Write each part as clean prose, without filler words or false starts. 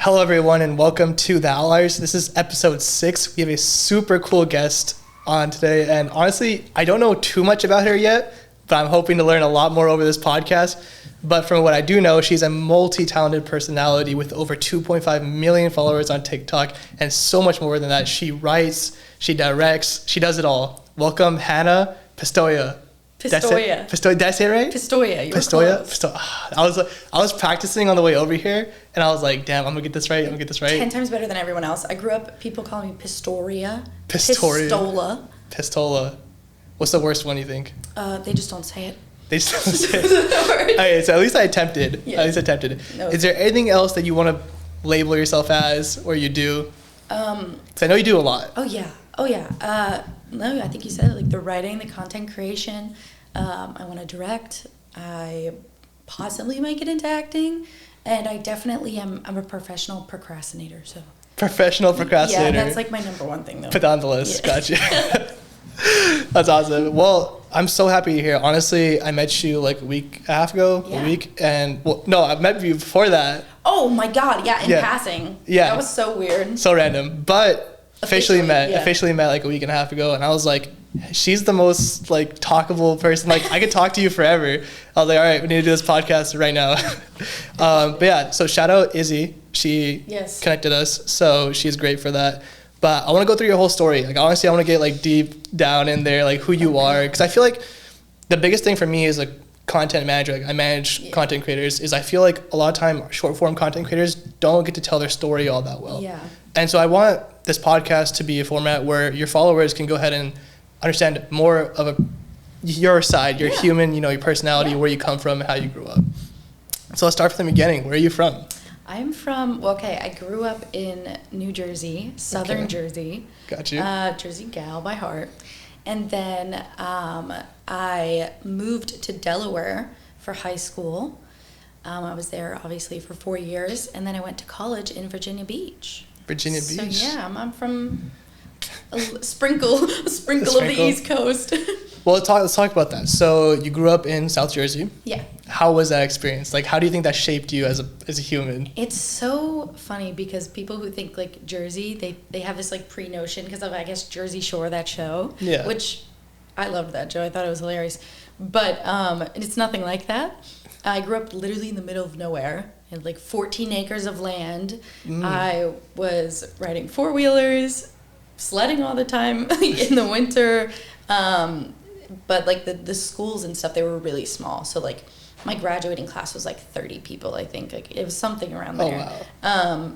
Hello, everyone, and welcome to the Outliers. This is episode 6. We have a super cool guest on today, and honestly, I don't know too much about her yet, but I'm hoping to learn a lot more over this podcast. But from what I do know, she's a multi-talented personality with over 2.5 million followers on TikTok, and so much more than that. She writes, she directs, she does it all. Welcome, Hannah Pistoia. Pistoia. Pistoia. Did I say it right? Pistoia. You were Pistoia. close. I was practicing on the way over here, and I was like, "Damn, I'm gonna get this right. 10 times better than everyone else. I grew up. People call me Pistoria. Pistola. Pistola. What's the worst one you think? They just don't say it. They just don't say it. Okay, so at least I attempted. Yeah. No, is there anything else that you want to label yourself as, or you do? Because I know you do a lot. Oh yeah. No, I think you said it, like the writing, the content creation. I want to direct. I possibly might get into acting, and I definitely am. I'm a professional procrastinator. So professional procrastinator. Yeah, that's like my number one thing though. Put that on the list. Yeah. Gotcha. That's awesome. Well, I'm so happy you're here. Honestly, I met you like a week and a half ago. Yeah. A week, and well, no, I met you before that. Oh my God! Yeah, in passing. Yeah, that was so weird. So random, but officially met like a week and a half ago, and I was like, she's the most like talkable person. Like I could talk to you forever. I was like, all right, we need to do this podcast right now. But yeah, so shout out Izzy. She connected us, so she's great for that. But I want to go through your whole story. Like honestly, I want to get like deep down in there, like who you are, because I feel like the biggest thing for me is like content manager. Like I manage content creators. Is I feel like a lot of time short form content creators don't get to tell their story all that well. Yeah. And so I want this podcast to be a format where your followers can go ahead and understand more of your side, your human, your personality, where you come from, and how you grew up. So let's start from the beginning. Where are you from? I'm from, I grew up in New Jersey, southern Jersey. Got you. Jersey gal by heart. And then I moved to Delaware for high school. I was there obviously for 4 years, and then I went to college in Virginia Beach. So yeah, I'm from a sprinkle of the East Coast. Well, let's talk about that. So you grew up in South Jersey. Yeah. How was that experience? Like, how do you think that shaped you as a human? It's so funny because people who think like Jersey, they have this like pre-notion because of, I guess, Jersey Shore, that show. Yeah. Which I loved that show. I thought it was hilarious. But it's nothing like that. I grew up literally in the middle of nowhere. I had like 14 acres of land. I was riding four-wheelers, sledding all the time in the winter. But like the schools and stuff, they were really small. So like my graduating class was like 30 people, I think. Like it was something around there. Oh, wow.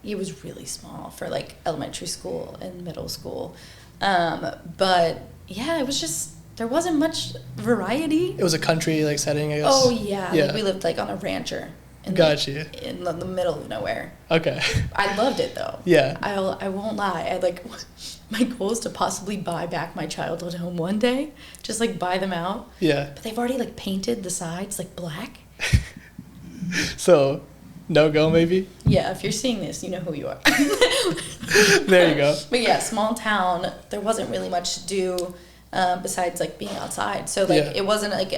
It was really small for like elementary school and middle school. But yeah, it was just, there wasn't much variety. It was a country like setting, I guess. Oh yeah. Like, we lived like on a rancher. In the middle of nowhere. Okay. I loved it though. Yeah. I won't lie. My goal is to possibly buy back my childhood home one day. Just like buy them out. Yeah. But they've already like painted the sides like black. So, no go maybe? Yeah, if you're seeing this, you know who you are. There you go. But yeah, small town, there wasn't really much to do besides like being outside. So like it wasn't like,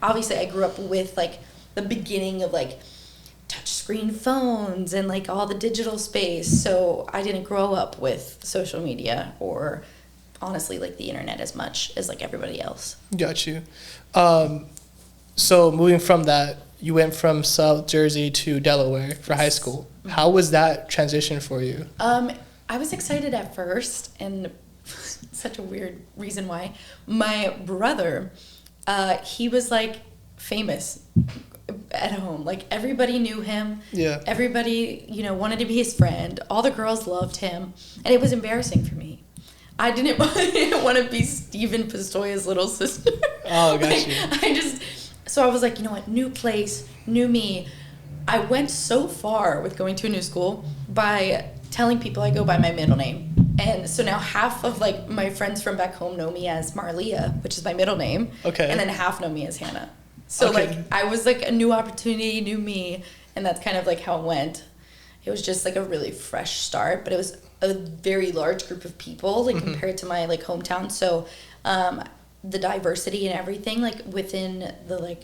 obviously I grew up with like the beginning of like touchscreen phones and like all the digital space, so I didn't grow up with social media or honestly like the internet as much as like everybody else. Got you. So moving from that, you went from South Jersey to Delaware for high school. How was that transition for you? I was excited at first, and such a weird reason why. My brother, he was like famous at home. Like everybody knew him. Yeah. Everybody, wanted to be his friend. All the girls loved him. And it was embarrassing for me. I didn't want to be Stephen Pistoia's little sister. Oh, got you. So I was like, you know what? New place, new me. I went so far with going to a new school by telling people I go by my middle name. And so now half of like my friends from back home know me as Marlia, which is my middle name. Okay. And then half know me as Hannah. So like I was like a new opportunity, new me, and that's kind of like how it went. It was just like a really fresh start, but it was a very large group of people like compared to my like hometown. So the diversity and everything like within the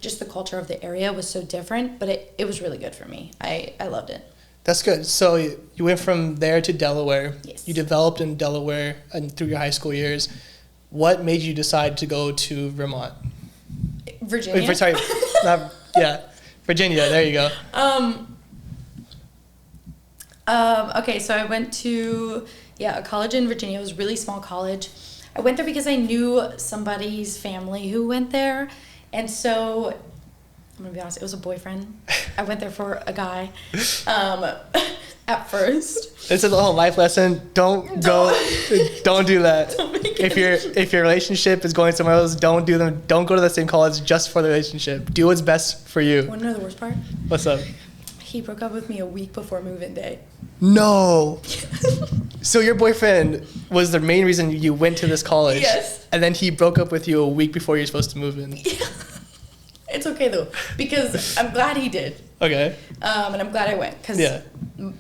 just the culture of the area was so different, but it was really good for me. I loved it. That's good. So you went from there to Delaware. Yes. You developed in Delaware and through your high school years. What made you decide to go to Vermont? Virginia. Wait, sorry, Virginia. There you go. Okay, so I went to a college in Virginia. It was a really small college. I went there because I knew somebody's family who went there, and so I'm gonna be honest, it was a boyfriend. I went there for a guy. At first. This is a whole life lesson. Don't do that. If your relationship is going somewhere else, don't go to the same college just for the relationship. Do what's best for you. Want to know the worst part? What's up? He broke up with me a week before move-in day. No. So your boyfriend was the main reason you went to this college. Yes. And then he broke up with you a week before you're supposed to move in. Yeah. It's okay though, because I'm glad he did. Okay. And I'm glad I went, because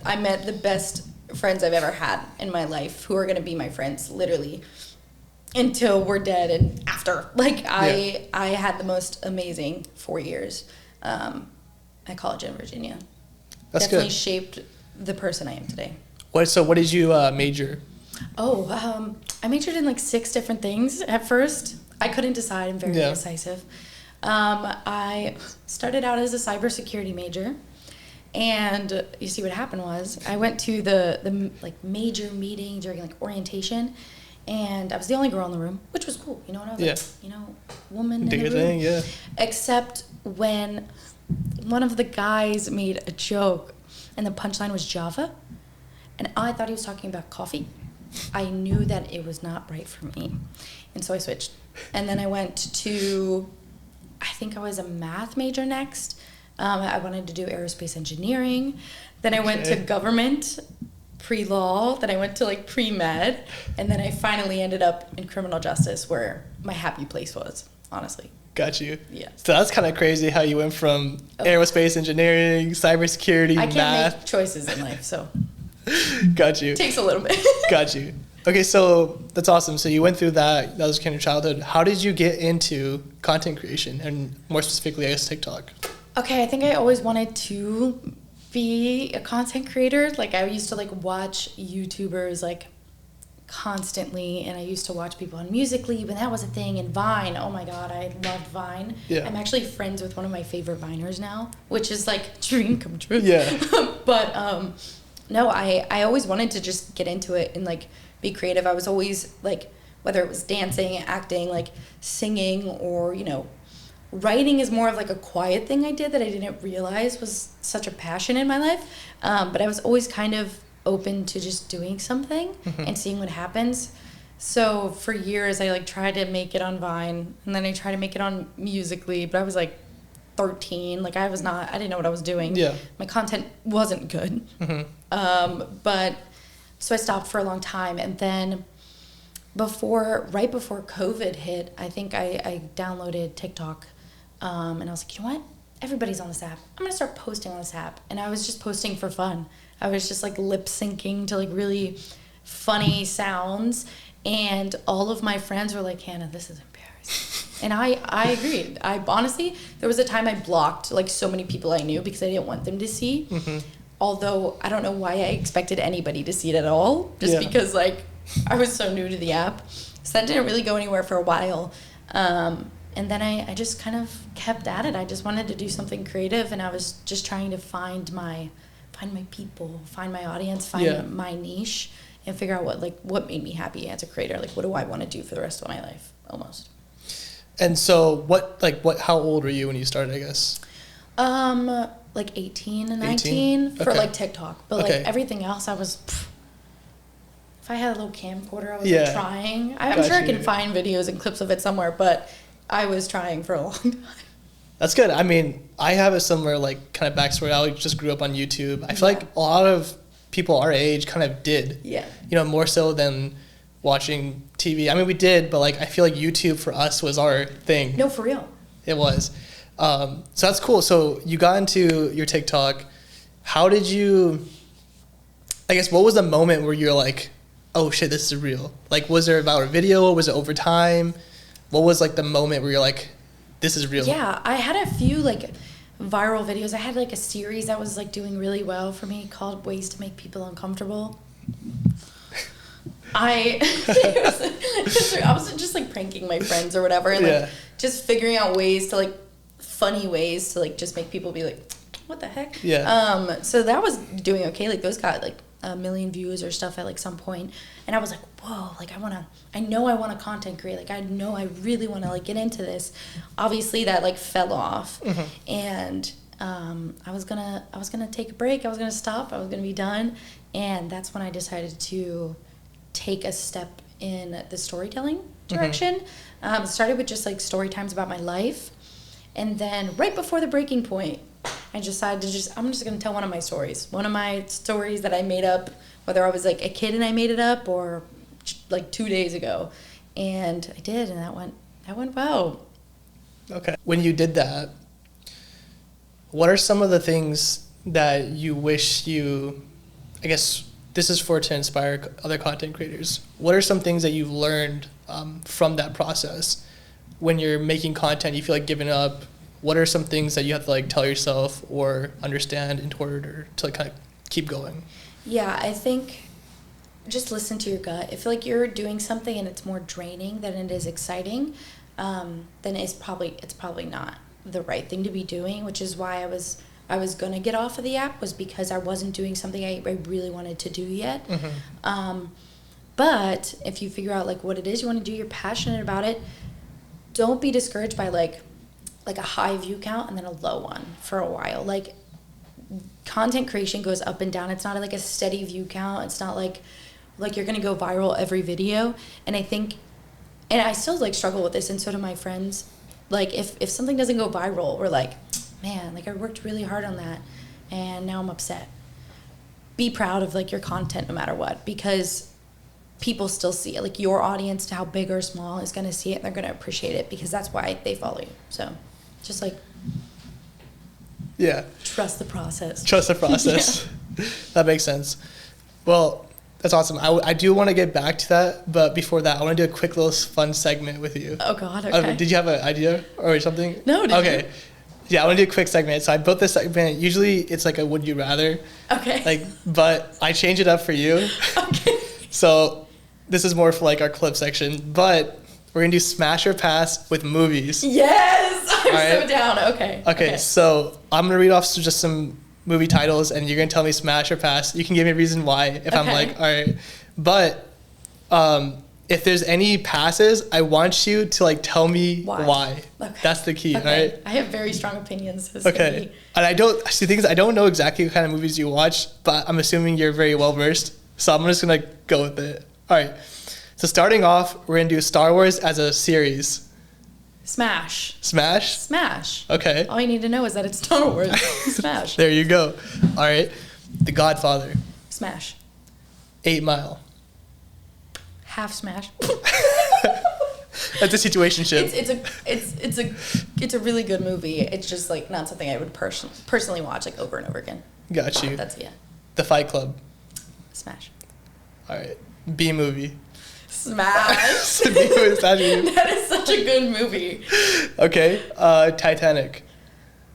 I met the best friends I've ever had in my life, who are going to be my friends literally until we're dead and after. I had the most amazing 4 years at college in Virginia. That's Definitely good. Shaped the person I am today. What did you major? I majored in 6 different things at first. I couldn't decide. I'm very indecisive. I started out as a cybersecurity major, and you see what happened was I went to the major meeting during orientation, and I was the only girl in the room, which was cool. You know what I was woman Do in your the room. thing, yeah. Except when one of the guys made a joke, and the punchline was Java, and I thought he was talking about coffee. I knew that it was not right for me, and so I switched. And then I went to, I think I was a math major next. I wanted to do aerospace engineering. Then I went to government, pre-law. Then I went to pre-med. And then I finally ended up in criminal justice, where my happy place was, honestly. Got you. Yeah. So that's kind of crazy how you went from aerospace engineering, cybersecurity, I can't math. make choices in life, so. Got you. It takes a little bit. Got you. Okay, so that's awesome. So you went through that. That was kind of childhood. How did you get into content creation, and more specifically, I guess, TikTok? Okay, I think I always wanted to be a content creator. I used to watch YouTubers constantly, and I used to watch people on Musical.ly when that was a thing, and Vine. Oh my God, I loved Vine. Yeah. I'm actually friends with one of my favorite Viners now, which is dream come true. Yeah. But no, I always wanted to just get into it and be creative. I was always whether it was dancing, acting, singing, or writing is more of a quiet thing I did that I didn't realize was such a passion in my life. But I was always kind of open to just doing something and seeing what happens. So for years I tried to make it on Vine, and then I tried to make it on Musical.ly, but I was 13. I didn't know what I was doing. Yeah. My content wasn't good. But so I stopped for a long time, and then right before COVID hit, I think I downloaded TikTok, and I was like, you know what? Everybody's on this app. I'm gonna start posting on this app. And I was just posting for fun. I was just lip syncing to really funny sounds, and all of my friends were like, Hannah, this is embarrassing. And I agreed. I honestly, there was a time I blocked so many people I knew because I didn't want them to see. Although I don't know why I expected anybody to see it at all, just because I was so new to the app. So that didn't really go anywhere for a while. And then I just kind of kept at it. I just wanted to do something creative, and I was just trying to find my people, find my audience, find my niche, and figure out what made me happy as a creator. What do I want to do for the rest of my life, almost. And so how old were you when you started, I guess? 18 and 19 for TikTok, but everything else I was. If I had a little camcorder, I was trying. I'm sure I can find videos and clips of it somewhere, but I was trying for a long time. That's good. I mean, I have a similar kind of backstory. I just grew up on YouTube. I feel like a lot of people our age kind of did. Yeah. More so than watching TV. I mean, we did, but I feel like YouTube for us was our thing. No, for real. It was. So that's cool. So you got into your TikTok. How did you, I guess, what was the moment where you're like, oh shit, this is real? Was there about a video? Was it over time? What was the moment where you're like, this is real? Yeah, I had a few viral videos. I had like a series that was like doing really well for me called Ways to Make People Uncomfortable. I was just like pranking my friends or whatever, and like just figuring out ways to like funny ways to like just make people be like, what the heck? Yeah. So that was doing okay. Like those got like 1 million views or stuff at like some point, and I was like, whoa, like I know I want to content create, like I know I really want to like get into this. Obviously that like fell off, and I was gonna take a break, I was gonna stop, I was gonna be done, and that's when I decided to take a step in the storytelling direction. Started with just like story times about my life, and then right before the breaking point, I decided to I'm just going to tell one of my stories that I made up, whether I was like a kid and I made it up or like 2 days ago. And I did, and that went well. Okay. When you did that, what are some of the things that you wish I guess this is to inspire other content creators. What are some things that you've learned from that process? When you're making content, you feel like giving up. What are some things that you have to like tell yourself or understand in order to like kind of keep going? Yeah, I think just listen to your gut. If like you're doing something and it's more draining than it is exciting, then it's probably not the right thing to be doing, which is why I was gonna get off of the app, was because I wasn't doing something I really wanted to do yet. But if you figure out like what it is you want to do, you're passionate about it, don't be discouraged by like a high view count and then a low one for a while. Like content creation goes up and down. It's not like a steady view count. It's not like you're gonna go viral every video. And I think, and I still like struggle with this, and so do my friends. Like if something doesn't go viral, we're like, man, like I worked really hard on that and now I'm upset. Be proud of like your content no matter what, because people still see it. Like your audience, to how big or small, is going to see it and they're going to appreciate it, because that's why they follow you. So just like trust the process. Trust the process. That makes sense. Well, that's awesome. I do want to get back to that, but before that, I want to do a quick little fun segment with you. Oh God, okay. Did you have an idea or something? No, okay. You? Yeah, I want to do a quick segment. So I built this segment. Usually it's like a would you rather. Okay. But I changed it up for you. Okay. So this is more for like our clip section, but we're going to do smash or pass with movies. Yes! I'm so down. Okay. So I'm going to read off just some movie titles and you're going to tell me smash or pass. You can give me a reason why if I'm like, all right. But if there's any passes, I want you to like tell me why. Okay. That's the key, right? I have very strong opinions. Okay. And I don't know exactly what kind of movies you watch, but I'm assuming you're very well versed. So I'm just going to go with it. All right. So starting off, we're going to do Star Wars as a series. Smash. Smash? Smash. Okay. All you need to know is that it's Star Wars. Smash. There you go. All right. The Godfather. Smash. 8 Mile. Half smash. That's a situationship. It's a really good movie. It's just like not something I would personally watch like over and over again. Got you. That's The Fight Club. Smash. All right. B movie. Smash. That is such a good movie. Okay. Titanic.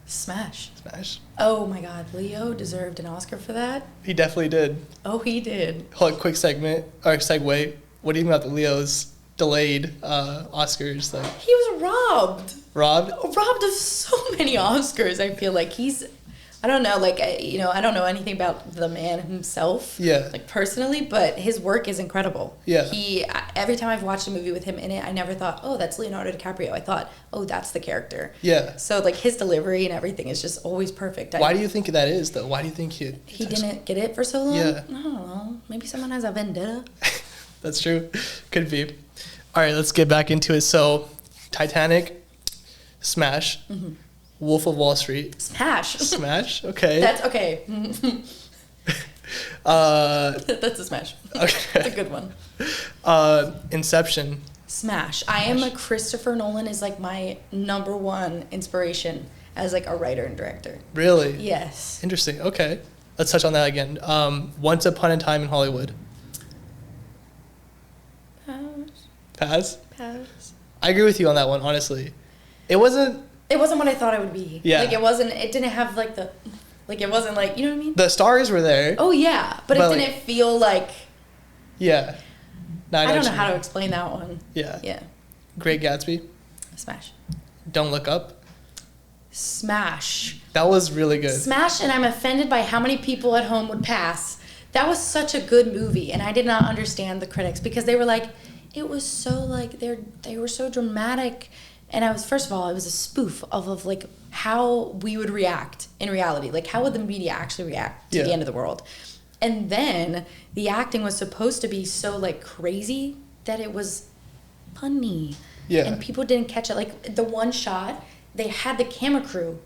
Smash. Smash. Oh my God, Leo deserved an Oscar for that. He definitely did. Oh, he did. Hold on, quick segment or segue. What do you think about the Leo's delayed Oscars? Like he was robbed. Robbed of so many Oscars. I feel like I don't know, like, I don't know anything about the man himself, like personally, but his work is incredible. Yeah. Every time I've watched a movie with him in it, I never thought, oh, that's Leonardo DiCaprio. I thought, oh, that's the character. Yeah. So like his delivery and everything is just always perfect. Why do you think that is though? Why do you think he didn't get it for so long? Yeah. I don't know. Maybe someone has a vendetta. That's true. Could be. All right, let's get back into it. So, Titanic, smash. Mm-hmm. Wolf of Wall Street. Smash. Smash? Okay. That's okay. That's a smash. Okay. That's a good one. Inception. Smash. I am Christopher Nolan is like my number one inspiration as like a writer and director. Really? Yes. Interesting. Okay. Let's touch on that again. Once Upon a Time in Hollywood. Pass. Pass? Pass. I agree with you on that one, honestly. It wasn't It wasn't what I thought it would be. Yeah. Like, it didn't have, like, it wasn't, like, you know what I mean? The stars were there. Oh, yeah. But it didn't feel like... Yeah. No, I don't know how to explain that one. Yeah. Yeah. Great Gatsby. Smash. Don't Look Up. Smash. That was really good. Smash, and I'm offended by how many people at home would pass. That was such a good movie, and I did not understand the critics because they were like, it was so, like, they were so dramatic. And I was, first of all, it was a spoof of like, how we would react in reality. Like, how would the media actually react to the end of the world? And then the acting was supposed to be so, like, crazy that it was funny. Yeah. And people didn't catch it. Like, the one shot, they had the camera crew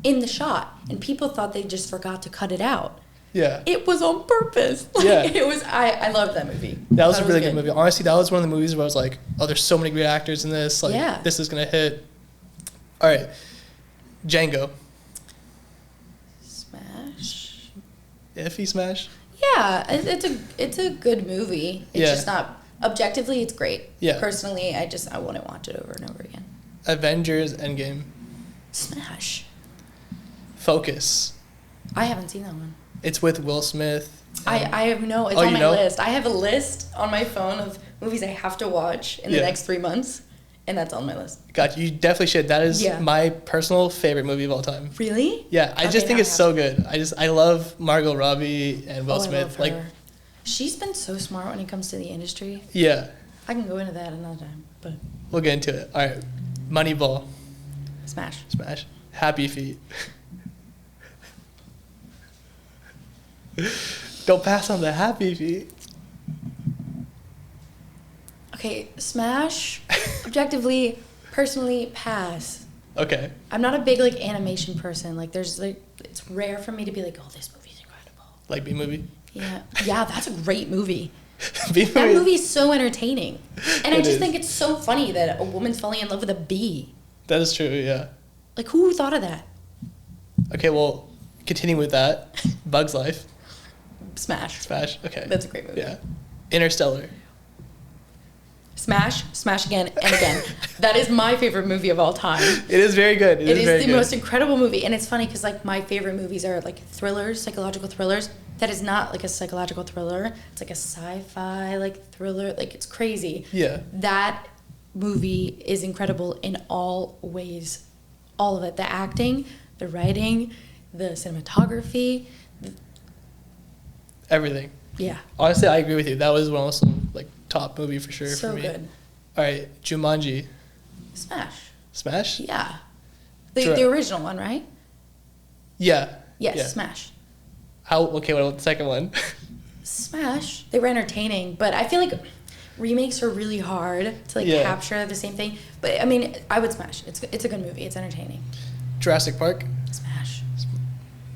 in the shot, and people thought they just forgot to cut it out. Yeah. It was on purpose. Like, yeah. It was, I loved that movie. That was a really good movie. Honestly, that was one of the movies where I was like, oh, there's so many great actors in this. Like, this is going to hit. All right. Django. Smash. Iffy smash? Yeah, it's a good movie. It's just not, objectively, it's great. Yeah. Personally, I wouldn't watch it over and over again. Avengers Endgame. Smash. Focus. I haven't seen that one. It's with Will Smith. I know. It's on my list. I have a list on my phone of movies I have to watch in the next 3 months, and that's on my list. Gotcha. You definitely should. That is my personal favorite movie of all time. Really? Yeah. I just think it's so good. I love Margot Robbie and Will Smith. I love her. She's been so smart when it comes to the industry. Yeah. I can go into that another time, but we'll get into it. All right. Moneyball. Smash. Smash. Happy Feet. Don't pass on the Happy Feet. Okay, Smash. Objectively, personally, pass. Okay. I'm not a big, like, animation person. Like, it's rare for me to be like, oh, this movie's incredible. Like B-Movie? Yeah. Yeah, that's a great movie. B-Movie. That movie is so entertaining. And I just think it's so funny that a woman's falling in love with a bee. That is true, yeah. Like, who thought of that? Okay, well, continuing with that, Bug's Life. Smash. Smash, okay. That's a great movie. Yeah. Interstellar. Smash, smash again and again. That is my favorite movie of all time. It is very good. It is the most incredible movie. And it's funny because, like, my favorite movies are, like, thrillers, psychological thrillers. That is not, like, a psychological thriller. It's, like, a sci-fi, like, thriller. Like, it's crazy. Yeah. That movie is incredible in all ways. All of it. The acting, the writing, the cinematography. Everything. Yeah. Honestly, I agree with you. That was one also, like, top movie for sure for me. So good. All right, Jumanji. Smash. Smash? Yeah. The original one, right? Yeah. Yes, yeah. Smash. Okay, what about the second one? Smash. They were entertaining, but I feel like remakes are really hard to, like, capture the same thing. But I mean, I would Smash. It's a good movie. It's entertaining. Jurassic Park. Smash.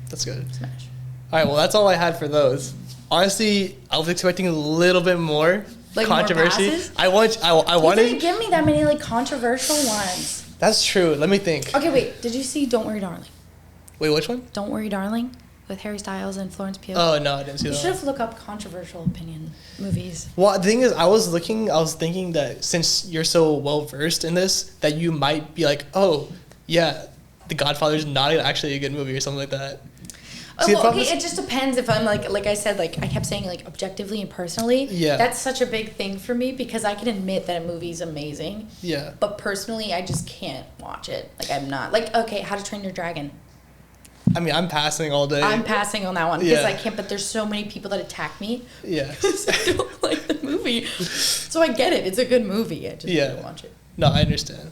That's good. Smash. All right, well, that's all I had for those. Honestly, I was expecting a little bit more controversy. More passes? I wanted. You didn't give me that many, like, controversial ones. That's true. Let me think. Okay, wait. Did you see Don't Worry, Darling? Wait, which one? Don't Worry, Darling, with Harry Styles and Florence Pugh. Oh no, I didn't see that. You should have looked up controversial opinion movies. Well, the thing is, I was thinking that since you're so well versed in this, that you might be like, oh, yeah, The Godfather's not actually a good movie or something like that. Oh, well, okay, it just depends if I'm like I said, like I kept saying, like, objectively and personally. Yeah. That's such a big thing for me because I can admit that a movie's amazing. Yeah. But personally, I just can't watch it. Like, I'm not. Like, okay, How to Train Your Dragon. I mean, I'm passing all day. I'm passing on that one because I can't, but there's so many people that attack me. Yeah. Because I don't like the movie. So I get it. It's a good movie. I just don't watch it. No, I understand.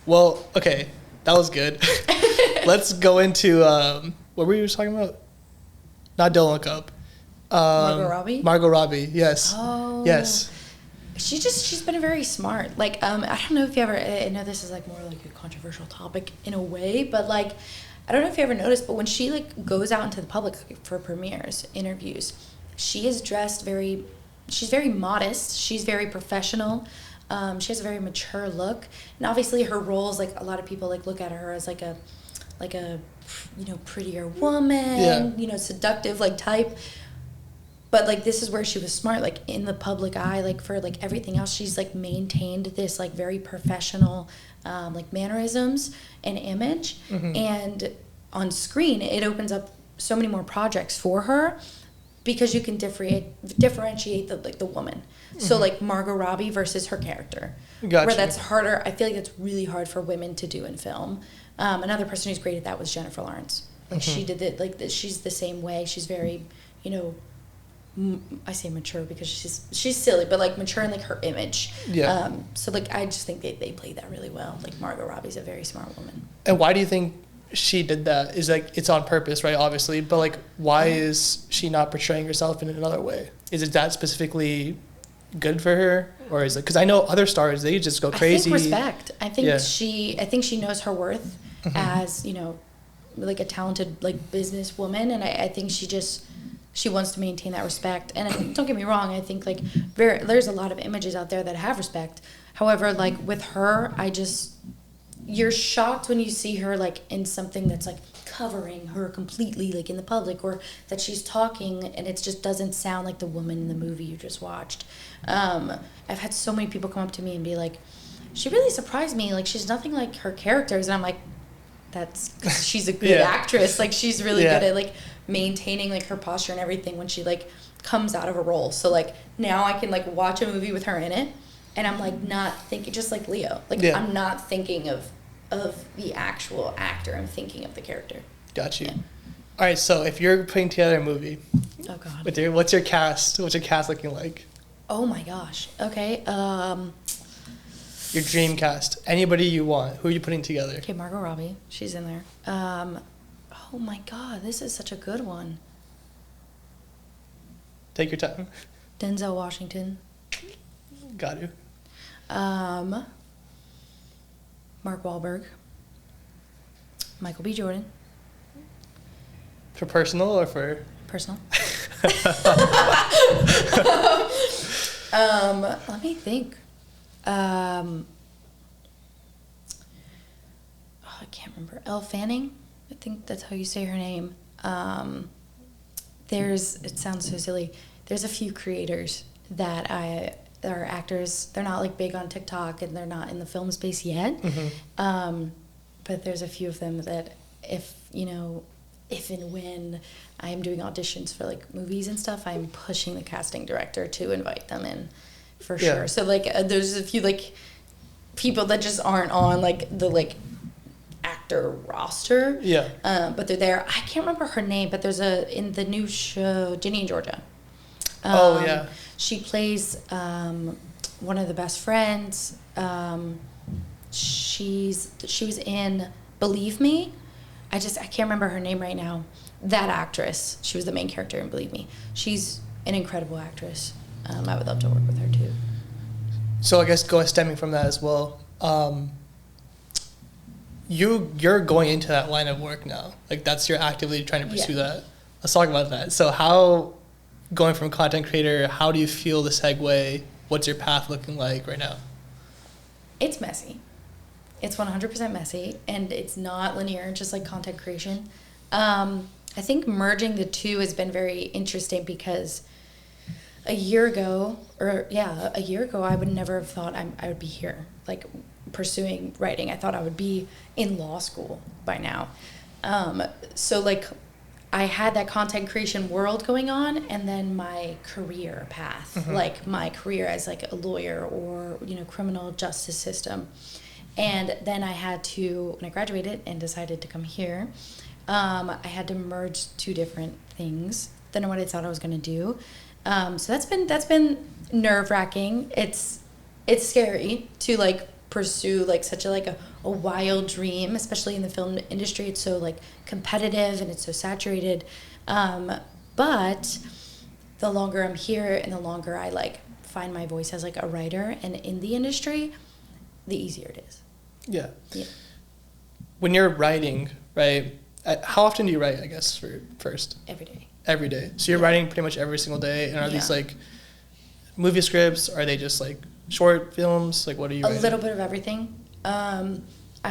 Well, okay. That was good. Let's go into, what were you talking about? Not Don't Look Up. Margot Robbie? Margot Robbie, yes. Oh. Yes. She's been very smart. Like, I don't know if you ever, I know this is, like, more like a controversial topic in a way, but, like, I don't know if you ever noticed, but when she, like, goes out into the public for premieres, interviews, she is dressed she's very modest. She's very professional. She has a very mature look. And obviously her roles, like, a lot of people, like, look at her as, like a you know, prettier woman, you know, seductive, like, type. but like this is where she was smart, like in the public eye, like for like everything else, she's like maintained this like very professional like mannerisms and image. And on screen it opens up so many more projects for her because you can differentiate the woman. So like Margot Robbie versus her character. Gotcha. Where that's harder. I feel like that's really hard for women to do in film. Another person who's great at that was Jennifer Lawrence. Like she did it like she's the same way. She's very, you know, I say mature because she's silly, but like mature in like her image. Yeah. So like I just think they played that really well. Like Margot Robbie's a very smart woman. And why do you think she did that? Is like it's on purpose, right? Obviously, but like why is she not portraying herself in another way? Is it that specifically good for her, or is it because I know other stars they just go crazy? I think respect. I think she knows her worth as, you know, like a talented like businesswoman, and I think she wants to maintain that respect. And don't get me wrong, I think like there's a lot of images out there that have respect. However, like with her, you're shocked when you see her like in something that's like covering her completely like in the public, or that she's talking and it just doesn't sound like the woman in the movie you just watched. I've had so many people come up to me and be like, she really surprised me, like she's nothing like her characters. And I'm like, that's 'cause she's a good actress. Like she's really good at like maintaining like her posture and everything when she like comes out of a role. So like now I can like watch a movie with her in it and I'm like not thinking, just like Leo, like I'm not thinking of the actual actor, I'm thinking of the character. Got you. All right, so if you're putting together a movie, oh god, what's your cast looking like? Oh my gosh. Okay. Your dream cast. Anybody you want. Who are you putting together? Okay, Margot Robbie. She's in there. Oh my god, this is such a good one. Take your time. Denzel Washington. Got you. Mark Wahlberg. Michael B. Jordan. For personal or for? Personal. Let me think. I can't remember. Elle Fanning, I think that's how you say her name. It sounds so silly. There's a few creators that are actors. They're not like big on TikTok and they're not in the film space yet. But there's a few of them that if and when I'm doing auditions for like movies and stuff, I'm pushing the casting director to invite them in for sure. So like there's a few like people that just aren't on like the like actor roster. But they're there. I can't remember her name, but there's in the new show Ginny and Georgia. She plays one of the best friends. She was in Believe Me. I can't remember her name right now. That actress, she was the main character in Believe Me. She's an incredible actress. I would love to work with her too. So I guess stemming from that as well, you're going into that line of work now. Like you're actively trying to pursue that. Let's talk about that. So how, going from content creator, how do you feel the segue? What's your path looking like right now? It's messy. It's 100% messy, and it's not linear, just like content creation. I think merging the two has been very interesting because a year ago, I would never have thought I would be here, like pursuing writing. I thought I would be in law school by now. So like I had that content creation world going on, and then my career path, like my career as like a lawyer or, criminal justice system. And then I had to, when I graduated and decided to come here, I had to merge two different things than what I thought I was going to do. So that's been nerve-wracking. It's scary to like pursue like such a wild dream, especially in the film industry. It's so like competitive and it's so saturated. But the longer I'm here and the longer I like find my voice as like a writer and in the industry, the easier it is. Yeah. When you're writing, right, how often do you write, I guess, first? Every day. Every day. So you're writing pretty much every single day. And are these like movie scripts? Are they just like short films? Like what are you writing? A little bit of everything. I'm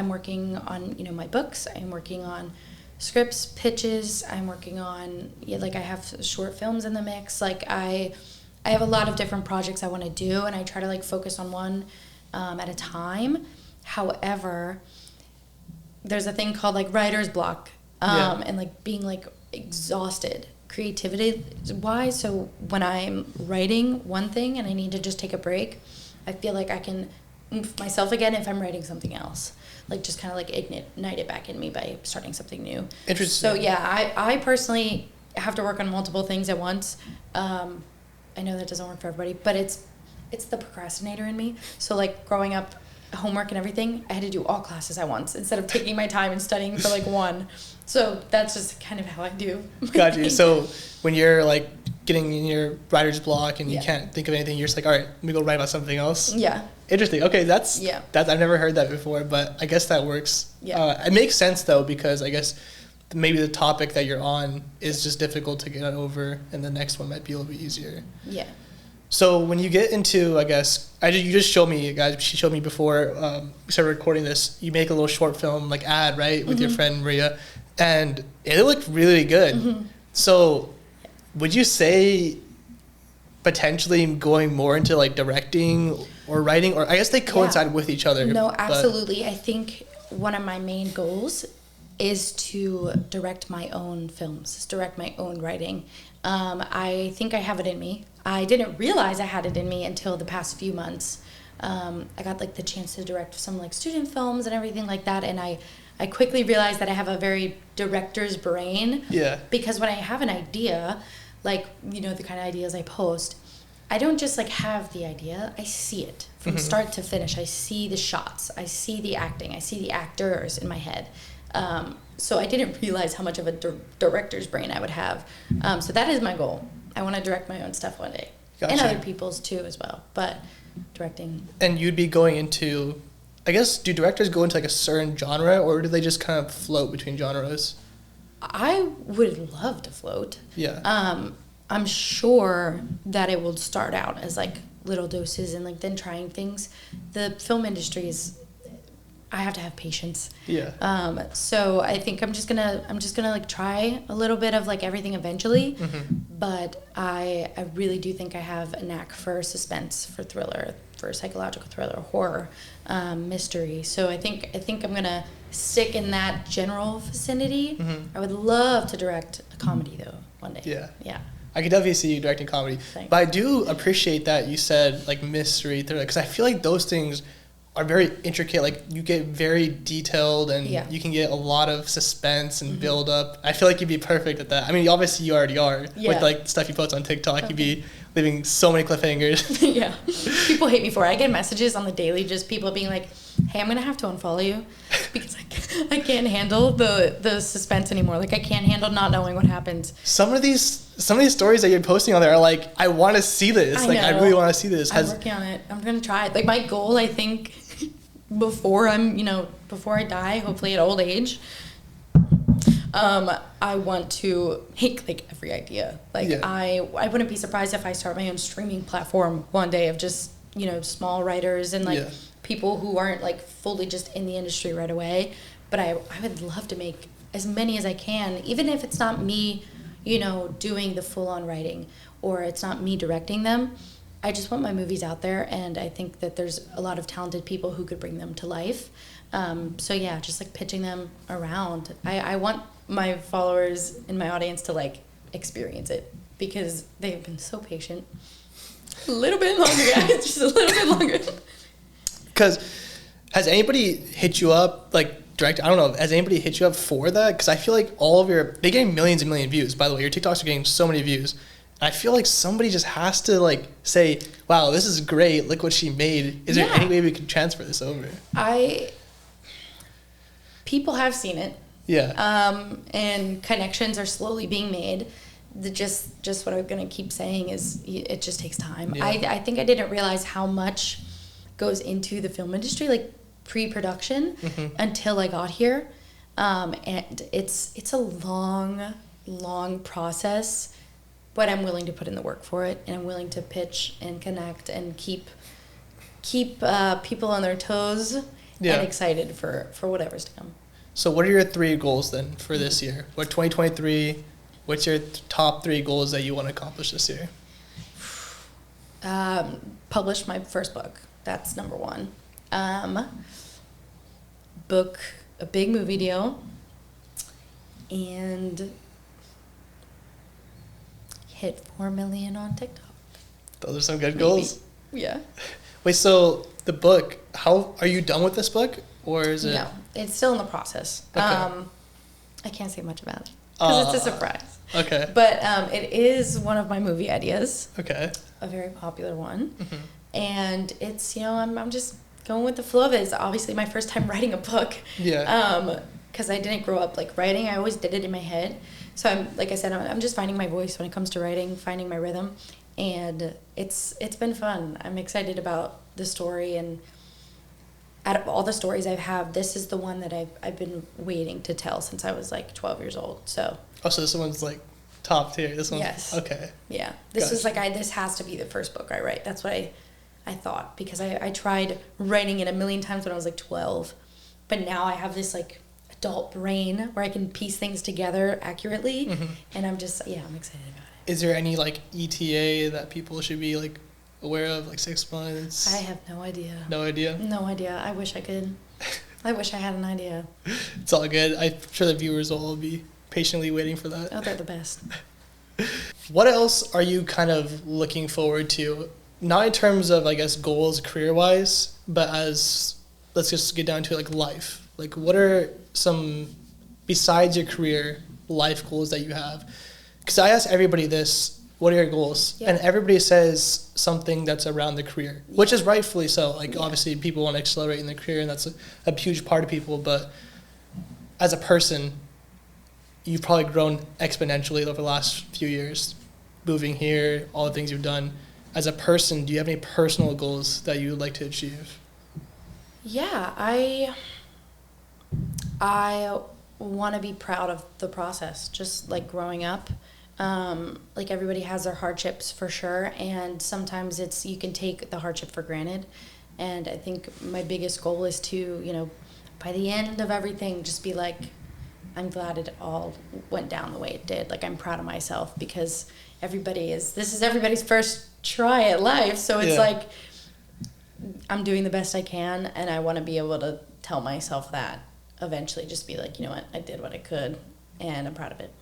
working on, my books. I'm working on scripts, pitches. I'm working on, like I have short films in the mix. Like I have a lot of different projects I want to do, and I try to like focus on one at a time. However, there's a thing called like writer's block, and like being like exhausted creativity wise. So when I'm writing one thing and I need to just take a break, I feel like I can oomph myself again if I'm writing something else. Like just kind of like ignite it back in me by starting something new. Interesting. So yeah, I personally have to work on multiple things at once. I know that doesn't work for everybody, but it's the procrastinator in me. So like growing up, homework and everything, I had to do all classes at once instead of taking my time and studying for like one. So that's just kind of how I do. Got you. So when you're like getting in your writer's block and you can't think of anything, you're just like, all right, let me go write about something else. Yeah. Interesting. Okay, that's I've never heard that before, but I guess that works. Yeah. It makes sense though, because I guess maybe the topic that you're on is just difficult to get over, and the next one might be a little bit easier. Yeah. So when you get into, I guess, you just showed me, guys, she showed me before we started recording this, you make a little short film, like ad, right, with your friend Maria, and it looked really good. So would you say potentially going more into like directing or writing, or I guess they coincide with each other? No, absolutely. I think one of my main goals is to direct my own films, direct my own writing. I think I have it in me. I didn't realize I had it in me until the past few months. I got like the chance to direct some like student films and everything like that, and I quickly realized that I have a very director's brain. Yeah. Because when I have an idea, like, you know, the kind of ideas I post, I don't just like have the idea, I see it from start to finish. I see the shots, I see the acting, I see the actors in my head. So I didn't realize how much of a director's brain I would have. So that is my goal. I want to direct my own stuff one day. Gotcha. And other people's too as well, but directing. And you'd be going into, I guess, do directors go into like a certain genre, or do they just kind of float between genres? I would love to float. Yeah. I'm sure that it will start out as like little doses and like then trying things. The film industry is, I have to have patience. Yeah. So I think I'm just gonna like try a little bit of like everything eventually. But I really do think I have a knack for suspense, for thriller, for psychological thriller, horror, mystery. So I think I'm gonna stick in that general vicinity. I would love to direct a comedy though one day. Yeah. Yeah. I could definitely see you directing comedy. Thanks. But I do appreciate that you said like mystery, thriller, because I feel like those things are very intricate. Like you get very detailed, and you can get a lot of suspense and build up. I feel like you'd be perfect at that. I mean, obviously you already are with like stuff you post on TikTok. You'd be leaving so many cliffhangers. Yeah, people hate me for it. I get messages on the daily, just people being like, "Hey, I'm gonna have to unfollow you because I can't handle the suspense anymore. Like I can't handle not knowing what happens." Some of these stories that you're posting on there are like, I want to see this. I really want to see this. I'm working on it. I'm gonna try it. Like my goal, I think, before I die, hopefully at old age, I want to make like every idea. Like I wouldn't be surprised if I start my own streaming platform one day of just, small writers and like people who aren't like fully just in the industry right away. But I would love to make as many as I can, even if it's not me, doing the full-on writing, or it's not me directing them. I just want my movies out there, and I think that there's a lot of talented people who could bring them to life. So yeah, just like pitching them around. I want my followers and my audience to like experience it, because they've been so patient. A little bit longer, guys, just a little bit longer. Because has anybody hit you up, like direct? I don't know. Has anybody hit you up for that? Because I feel like they're getting millions and millions of views. By the way, your TikToks are getting so many views. I feel like somebody just has to like say, "Wow, this is great! Look what she made." Is there any way we can transfer this over? People have seen it. Yeah. And connections are slowly being made. Just what I'm gonna keep saying is it just takes time. Yeah. I think I didn't realize how much goes into the film industry, like pre-production, until I got here, and it's a long process. But I'm willing to put in the work for it, and I'm willing to pitch and connect and keep people on their toes and excited for whatever's to come. So what are your 3 goals then for this year? What 2023, what's your top 3 goals that you want to accomplish this year? Publish my first book. That's number 1. Book a big movie deal. And hit 4 million on TikTok. Those are some good goals. Yeah. Wait, so the book, how are you done with this book, or is it? No, it's still in the process. Okay. I can't say much about it because it's a surprise. Okay. But it is one of my movie ideas. Okay. A very popular one, and it's I'm just going with the flow of it. It's obviously my first time writing a book. Yeah. Because I didn't grow up like writing. I always did it in my head. So I'm just finding my voice when it comes to writing, finding my rhythm. And it's been fun. I'm excited about the story, and out of all the stories I've had, this is the one that I've been waiting to tell since I was like 12 years old. So. Oh, so this one's like top tier. This one's yes. Okay. Yeah. This was like this has to be the first book I write. That's what I thought, because I tried writing it a million times when I was like 12, but now I have this like adult brain where I can piece things together accurately, and I'm excited about it. Is there any like ETA that people should be like aware of, like 6 months? I have no idea. No idea? No idea. I wish I could. I wish I had an idea. It's all good. I'm sure the viewers will all be patiently waiting for that. Oh, they're the best. What else are you kind of looking forward to? Not in terms of, I guess, goals career-wise, but as, let's just get down to like life. Like, what are some, besides your career, life goals that you have? Because I ask everybody this, what are your goals? Yeah. And everybody says something that's around the career, which is rightfully so. Like, obviously, people want to accelerate in their career, and that's a huge part of people. But as a person, you've probably grown exponentially over the last few years, moving here, all the things you've done. As a person, do you have any personal goals that you would like to achieve? Yeah, I want to be proud of the process, just like growing up. Like everybody has their hardships for sure, and sometimes you can take the hardship for granted. And I think my biggest goal is to, by the end of everything, just be like, I'm glad it all went down the way it did. Like, I'm proud of myself, because this is everybody's first try at life. So it's like, I'm doing the best I can, and I want to be able to tell myself that eventually, just be like, you know what, I did what I could, and I'm proud of it.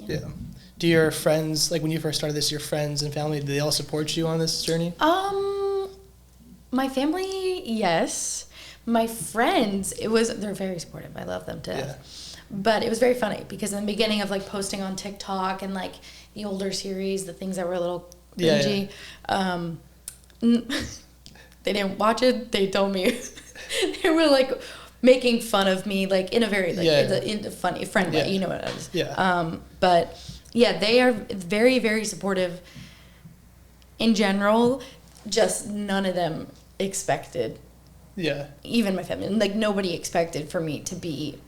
Yeah. Do your friends, like when you first started this, your friends and family, do they all support you on this journey? My family, yes. My friends, they're very supportive. I love them to death. But it was very funny, because in the beginning of like posting on TikTok and like the older series, the things that were a little cringy, they didn't watch it. They told me they were like making fun of me, like in a very in a funny friend way. You know what it is. Yeah. But yeah, they are very, very supportive in general. Just none of them expected. Yeah. Even my family, like nobody expected for me to be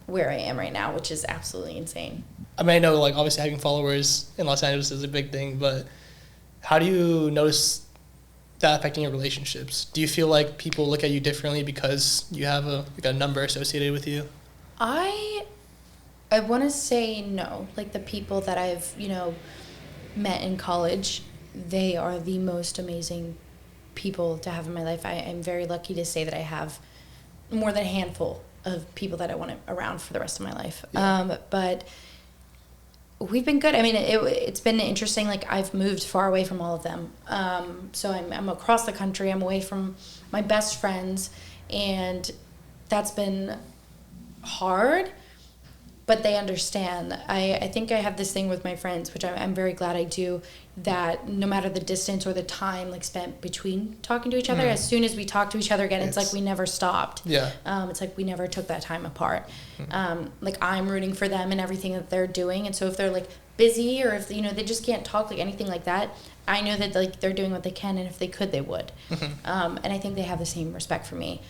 where I am right now, which is absolutely insane. I mean, I know, like, obviously having followers in Los Angeles is a big thing, but how do you notice that affecting your relationships? Do you feel like people look at you differently because you have a number associated with you? I want to say no. Like, the people that I've, met in college, they are the most amazing people to have in my life. I am very lucky to say that I have more than a handful of people that I want around for the rest of my life. Yeah. But we've been good. I mean, it's been interesting. Like, I've moved far away from all of them. So I'm across the country. I'm away from my best friends, and that's been hard, but they understand. I think I have this thing with my friends, which I'm very glad I do, that no matter the distance or the time like spent between talking to each other, as soon as we talk to each other again, it's like we never stopped. Yeah. It's like we never took that time apart. Like, I'm rooting for them and everything that they're doing, and so if they're like busy, or if they just can't talk, like anything like that, I know that like they're doing what they can, and if they could, they would. And I think they have the same respect for me.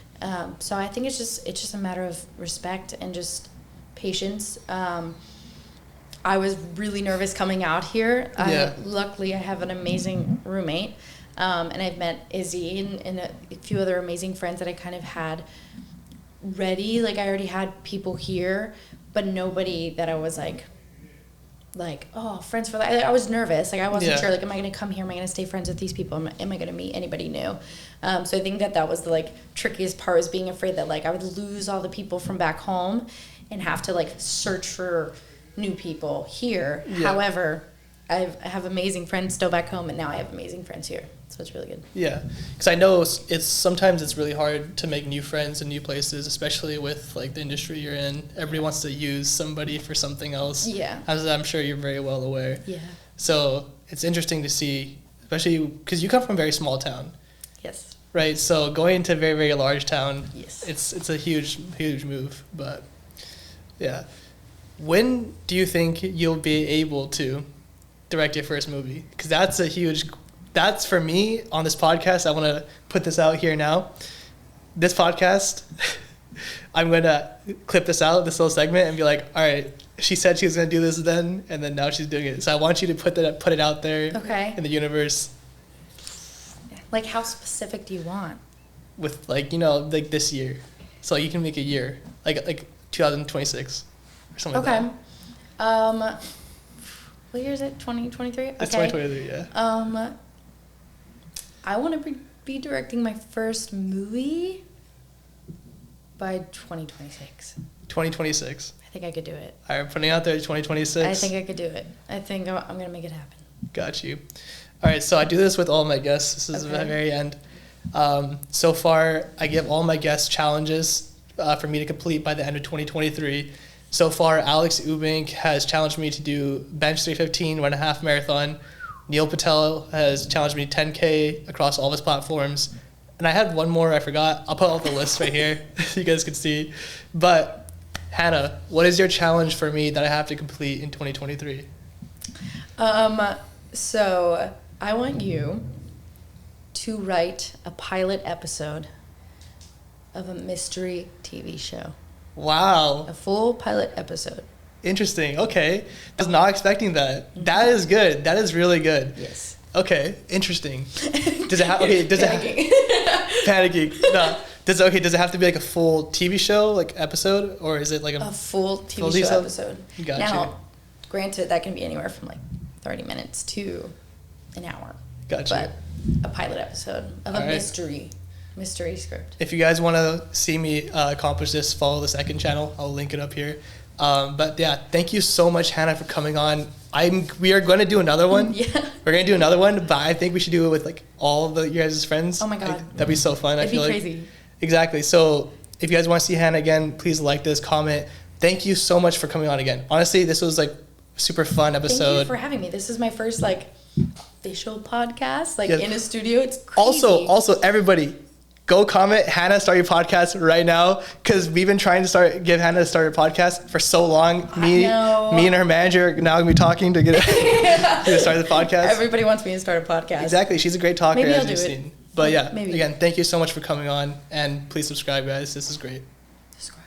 So I think it's just a matter of respect and just patience. I was really nervous coming out here. Luckily, I have an amazing roommate, and I've met Izzy and a few other amazing friends that I kind of had ready. Like, I already had people here, but nobody that I was like, oh, friends for life. I was nervous. Like, I wasn't sure, like, am I going to come here? Am I going to stay friends with these people? Am I going to meet anybody new? So I think that was the, like, trickiest part, was being afraid that, like, I would lose all the people from back home and have to, like, search for new people here. Yeah. However, I have amazing friends still back home, and now I have amazing friends here. So it's really good. Yeah, because I know sometimes it's really hard to make new friends in new places, especially with like the industry you're in. Everybody wants to use somebody for something else. Yeah, as I'm sure you're very well aware. Yeah. So it's interesting to see, especially because you come from a very small town. Yes. Right. So going to a very, very large town. Yes. It's a huge move, but yeah. When do you think you'll be able to direct your first movie? Because that's for me on this podcast. I want to put this out here now. This podcast, I'm going to clip this out, this little segment, and be like, all right, she said she was going to do this then, and then now she's doing it. So I want you to put it out there in the universe. Like, how specific do you want? With, like, like this year. So you can make a year, like 2026 or something like that. What year is it? 2023? It's 2023, yeah. I want to be directing my first movie by 2026. 2026. I think I could do it. All right, putting out there 2026. I think I could do it. I think I'm going to make it happen. Got you. All right, so I do this with all my guests. This is the very end. So far, I give all my guests challenges for me to complete by the end of 2023. So far, Alex Ubink has challenged me to do bench 315, run a half marathon. Neil Patel has challenged me 10K across all of his platforms. And I had one more I forgot. I'll put out the list right here so you guys can see. But Hannah, what is your challenge for me that I have to complete in 2023? So I want you to write a pilot episode of a mystery TV show. Wow. A full pilot episode. Interesting. Okay. I was not expecting that. Mm-hmm. That is good. That is really good. Yes. Okay. Interesting. Does it have panicking? No. Does it have to be like a full TV show, like episode, or is it like a full TV show episode? Now, granted, that can be anywhere from like 30 minutes to an hour. Gotcha. But a pilot episode of a mystery script. If you guys want to see me accomplish this, follow the second channel. I'll link it up here. But yeah, thank you so much, Hannah, for coming on. We are going to do another one. Yeah. We're going to do another one, but I think we should do it with like all of your guys' friends. Oh my God. That'd be so fun. It'd be crazy. Exactly. So if you guys want to see Hannah again, please like this, comment. Thank you so much for coming on again. Honestly, this was like super fun episode. Thank you for having me. This is my first like official podcast, like in a studio. It's crazy. Also everybody, go comment Hannah, start your podcast right now, because we've been trying to give Hannah to start her podcast for so long. Me and her manager are now gonna be talking to get to start the podcast. Everybody wants me to start a podcast. Exactly. She's a great talker. Maybe I'll do it. But yeah, again, thank you so much for coming on, and please subscribe, guys. This is great. Subscribe.